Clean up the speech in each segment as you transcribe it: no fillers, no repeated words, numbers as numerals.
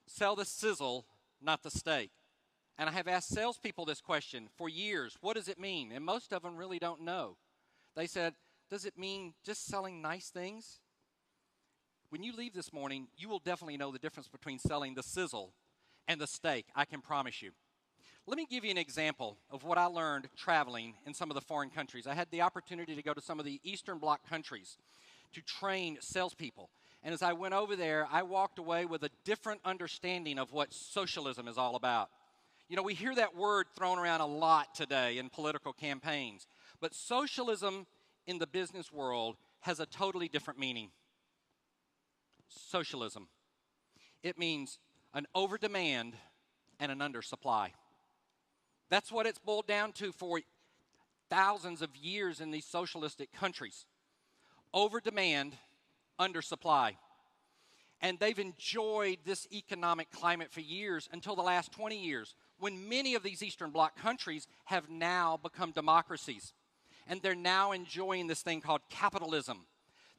sell the sizzle, not the steak. And I have asked salespeople this question for years. What does it mean? And most of them really don't know. They said, does it mean just selling nice things? When you leave this morning, you will definitely know the difference between selling the sizzle and the steak, I can promise you. Let me give you an example of what I learned traveling in some of the foreign countries. I had the opportunity to go to some of the Eastern Bloc countries to train salespeople. And as I went over there, I walked away with a different understanding of what socialism is all about. You know, we hear that word thrown around a lot today in political campaigns. But socialism in the business world has a totally different meaning. Socialism. It means an overdemand and an undersupply. That's what it's boiled down to for thousands of years in these socialistic countries. Overdemand, undersupply. And they've enjoyed this economic climate for years until the last 20 years, when many of these Eastern Bloc countries have now become democracies. And they're now enjoying this thing called capitalism.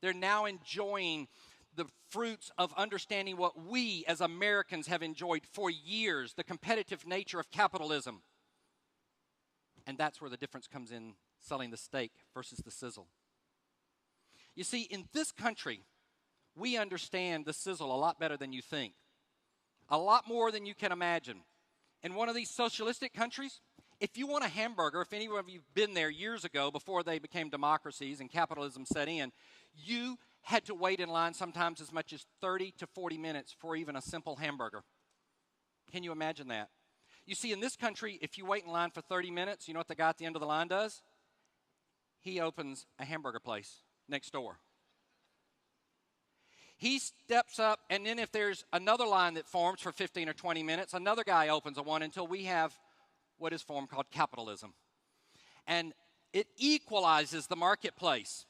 They're now enjoying the fruits of understanding what we as Americans have enjoyed for years, the competitive nature of capitalism. And that's where the difference comes in selling the steak versus the sizzle. You see, in this country, we understand the sizzle a lot better than you think. A lot more than you can imagine. In one of these socialistic countries, if you want a hamburger, if any of you have been there years ago before they became democracies and capitalism set in, you had to wait in line sometimes as much as 30 to 40 minutes for even a simple hamburger. Can you imagine that? You see, in this country, if you wait in line for 30 minutes, you know what the guy at the end of the line does? He opens a hamburger place next door. He steps up, and then if there's another line that forms for 15 or 20 minutes, another guy opens a one until we have what is formed called capitalism. And it equalizes the marketplace.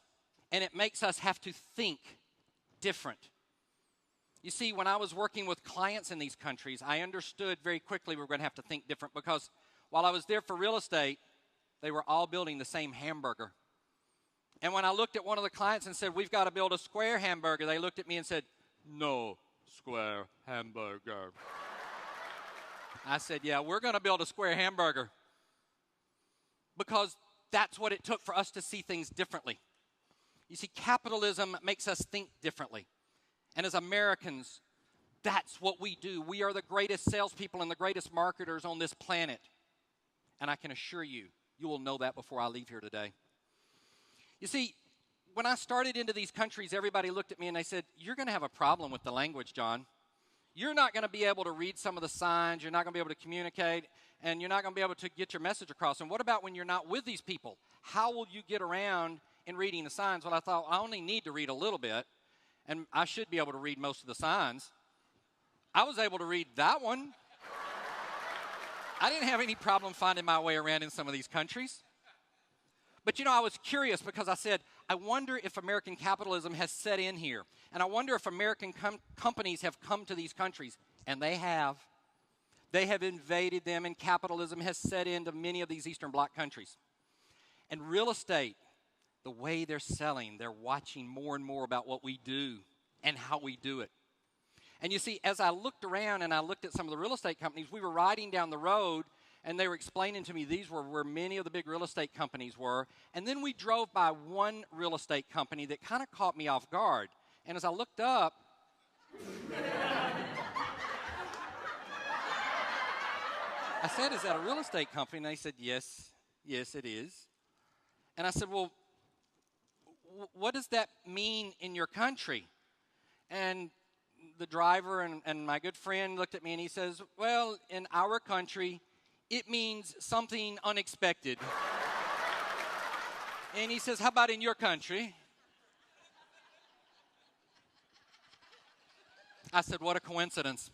And it makes us have to think different. You see, when I was working with clients in these countries, I understood very quickly we were going to have to think different, because while I was there for real estate, they were all building the same hamburger. And when I looked at one of the clients and said, we've got to build a square hamburger, they looked at me and said, no square hamburger. I said, yeah, we're going to build a square hamburger, because that's what it took for us to see things differently. You see, capitalism makes us think differently. And as Americans, that's what we do. We are the greatest salespeople and the greatest marketers on this planet. And I can assure you, you will know that before I leave here today. You see, when I started into these countries, everybody looked at me and they said, you're going to have a problem with the language, John. You're not going to be able to read some of the signs. You're not going to be able to communicate. And you're not going to be able to get your message across. And what about when you're not with these people? How will you get around in reading the signs? Well, I thought, I only need to read a little bit, and I should be able to read most of the signs. I was able to read that one. I didn't have any problem finding my way around in some of these countries. But, you know, I was curious, because I said, I wonder if American capitalism has set in here. And I wonder if American companies have come to these countries. And they have. They have invaded them, and capitalism has set into many of these Eastern Bloc countries. And real estate, the way they're selling, they're watching more and more about what we do and how we do it. And you see, as I looked around and I looked at some of the real estate companies, we were riding down the road, and they were explaining to me these were where many of the big real estate companies were. And then we drove by one real estate company that kind of caught me off guard. And as I looked up, I said, is that a real estate company? And they said, yes, it is. And I said, well, what does that mean in your country? And the driver and my good friend looked at me and he says, well, in our country, it means something unexpected. And he says, how about in your country? I said, what a coincidence.